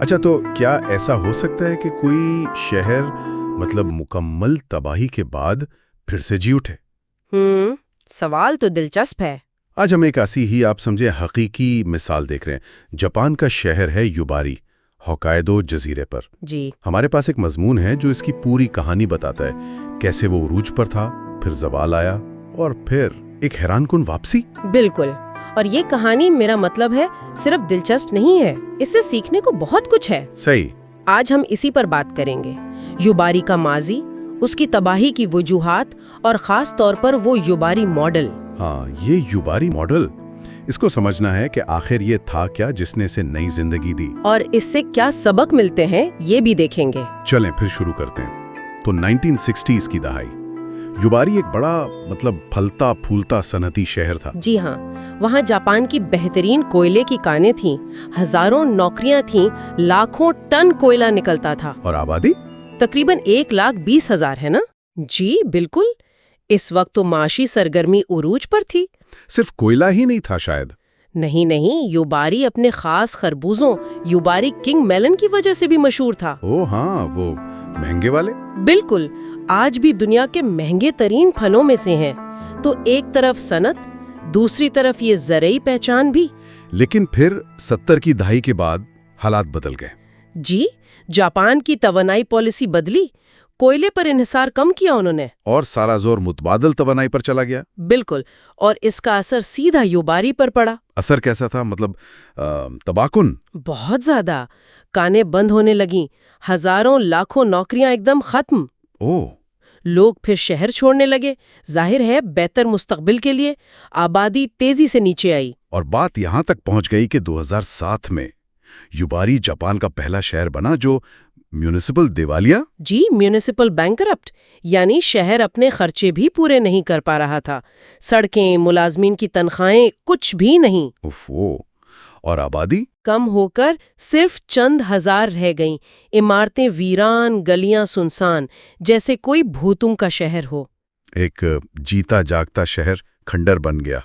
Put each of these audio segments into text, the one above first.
اچھا، تو کیا ایسا ہو سکتا ہے کہ کوئی شہر مکمل تباہی کے بعد پھر سے جی اٹھے؟ سوال تو دلچسپ ہے۔ آج ہم ایک ایسی ہی آپ سمجھیں حقیقی مثال دیکھ رہے ہیں۔ جاپان کا شہر ہے یوباری، ہوکائیدو جزیرے پر۔ جی ہمارے پاس ایک مضمون ہے جو اس کی پوری کہانی بتاتا ہے، کیسے وہ عروج پر تھا، پھر زوال آیا، اور پھر ایک حیران کن واپسی۔ بالکل، اور یہ کہانی میرا مطلب ہے صرف دلچسپ نہیں ہے، اس سے سیکھنے کو بہت کچھ ہے۔ صحیح۔ آج ہم اسی پر بات کریں گے، یوباری کا ماضی، اس کی تباہی کی وجوہات، اور خاص طور پر وہ یوباری ماڈل۔ ہاں، یہ یوباری ماڈل، اس کو سمجھنا ہے کہ آخر یہ تھا کیا جس نے اسے نئی زندگی دی، اور اس سے کیا سبق ملتے ہیں یہ بھی دیکھیں گے۔ چلیں پھر شروع کرتے ہیں۔ تو 1960s کی دہائی، یوباری ایک بڑا پھلتا پھولتا صنعتی شہر تھا۔ جی ہاں، وہاں جاپان کی بہترین کوئلے کی کانیں تھیں، ہزاروں نوکریاں تھیں، لاکھوں ٹن کوئلہ نکلتا تھا۔ اور آبادی تقریباً 1,20,000 ہے نا؟ جی بالکل، اس وقت تو معاشی سرگرمی عروج پر تھی۔ صرف کوئلہ ہی نہیں تھا شاید۔ نہیں، یوباری اپنے خاص خربوزوں یوباری کنگ میلن کی وجہ سے بھی مشہور تھا۔ ہاں، وہ مہنگے والے۔ بالکل، آج بھی دنیا کے مہنگے ترین پھلوں میں سے ہیں۔ تو ایک طرف صنعت، دوسری طرف یہ زرعی پہچان بھی۔ لیکن پھر 70 کی دہائی کے بعد حالات بدل گئے۔ جی، جاپان کی توانائی پالیسی بدلی، کوئلے پر انحصار کم کیا انہوں نے، اور سارا زور متبادل توانائی پر چلا گیا۔ بالکل، اور اس کا اثر سیدھا یوباری پر پڑا۔ اثر کیسا تھا؟ تباہ کن۔ بہت زیادہ، کانیں بند ہونے لگیں، ہزاروں لاکھوں نوکریاں ایک دم ختم۔ لوگ پھر شہر چھوڑنے لگے، ظاہر ہے بہتر مستقبل کے لیے۔ آبادی تیزی سے نیچے آئی، اور بات یہاں تک پہنچ گئی کہ 2007 میں یوباری جاپان کا پہلا شہر بنا جو میونسپل دیوالیہ۔ جی، میونسپل بینکرپٹ، یعنی شہر اپنے خرچے بھی پورے نہیں کر پا رہا تھا، سڑکیں، ملازمین کی تنخواہیں، کچھ بھی نہیں۔ اور آبادی کم ہو کر صرف چند ہزار رہ گئیں، عمارتیں ویران، گلیاں سنسان، جیسے کوئی بھوتوں کا شہر ہو۔ ایک جیتا جاگتا شہر کھنڈر بن گیا۔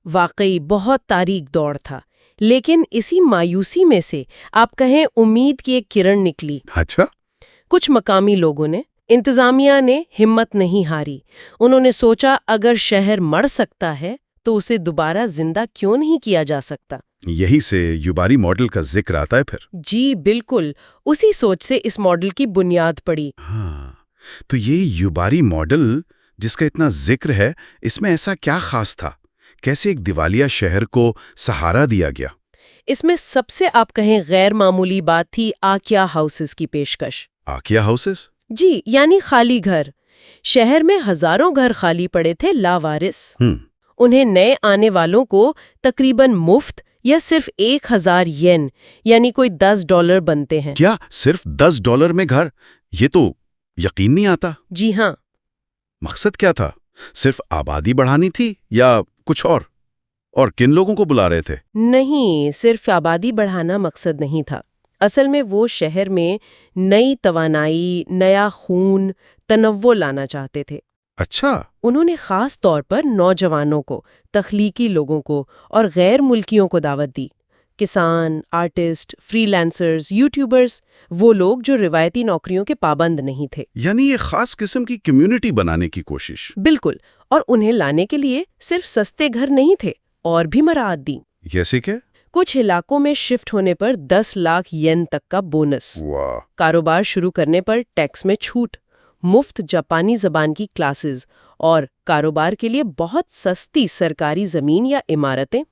واقعی بہت تاریک دور تھا، لیکن اسی مایوسی میں سے آپ کہیں امید کی ایک کرن نکلی۔ اچھا؟ کچھ مقامی لوگوں نے، انتظامیہ نے ہمت نہیں ہاری۔ انہوں نے سوچا اگر شہر مر سکتا ہے تو اسے دوبارہ زندہ کیوں نہیں کیا جا سکتا۔ یہی سے یوباری ماڈل کا ذکر آتا ہے پھر۔ جی بالکل، اسی سوچ سے اس ماڈل کی بنیاد پڑی۔ ہاں، تو یہ یوباری ماڈل جس کا اتنا ذکر ہے، اس میں ایسا کیا خاص تھا؟ کیسے ایک دیوالیہ شہر کو سہارا دیا گیا؟ اس میں سب سے آپ کہیں غیر معمولی بات تھی آکیا ہاؤسز کی پیشکش۔ آکیا ہاؤسز؟ جی، یعنی خالی گھر۔ شہر میں ہزاروں گھر خالی پڑے تھے، لاوارث۔ انہیں نئے آنے والوں کو تقریباً مفت یا صرف 1,000 ین، یعنی کوئی $10 بنتے ہیں۔ کیا صرف $10 میں گھر؟ یہ تو یقین نہیں آتا۔ جی ہاں۔ مقصد کیا تھا؟ صرف آبادی بڑھانی تھی یا کچھ اور کن لوگوں کو بلا رہے تھے؟ نہیں، صرف آبادی بڑھانا مقصد نہیں تھا۔ اصل میں وہ شہر میں نئی توانائی، نیا خون، تنوع لانا چاہتے تھے۔ اچھا۔ انہوں نے خاص طور پر نوجوانوں کو، تخلیقی لوگوں کو اور غیر ملکیوں کو دعوت دی۔ کسان، آرٹسٹ، فری لانسرز، یوٹیوبرز، وہ لوگ جو روایتی نوکریوں کے پابند نہیں تھے۔ یعنی یہ خاص قسم کی کمیونٹی بنانے کی کوشش۔ بالکل، اور انہیں لانے کے لیے صرف سستے گھر نہیں تھے، اور بھی مراعات دی۔ جیسے کہ کچھ علاقوں میں شفٹ ہونے پر 10 لاکھ ین تک کا بونس، واہ، کاروبار شروع کرنے پر ٹیکس میں چھوٹ، مفت جاپانی زبان کی کلاسز، اور کاروبار کے لیے بہت سستی سرکاری زمین یا عمارتیں۔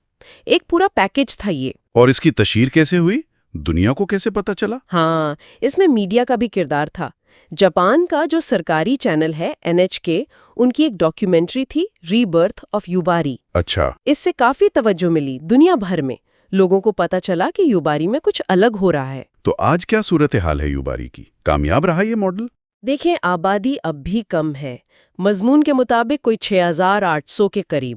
ایک پورا پیکج تھا یہ۔ اور اس کی تشہیر کیسے ہوئی؟ دنیا کو کیسے پتا چلا؟ ہاں، اس میں میڈیا کا بھی کردار تھا۔ جاپان کا جو سرکاری چینل ہے NHK، ان کی ایک ڈاکیومنٹری تھی ری برتھ آف یوباری۔ اچھا۔ اس سے کافی توجہ ملی دنیا بھر میں، لوگوں کو پتا چلا کہ یوباری میں کچھ الگ ہو رہا ہے۔ تو آج کیا صورتحال ہے یوباری کی؟ کامیاب رہا یہ ماڈل؟ دیکھیں، آبادی اب بھی کم ہے، مضمون کے مطابق کوئی 6,800 کے قریب۔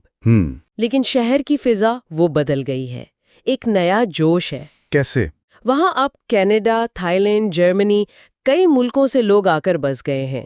لیکن شہر کی فضا وہ بدل گئی ہے، ایک نیا جوش ہے۔ کیسے؟ وہاں اب کینیڈا، تھائی لینڈ، جرمنی، کئی ملکوں سے لوگ آ کر بس گئے ہیں۔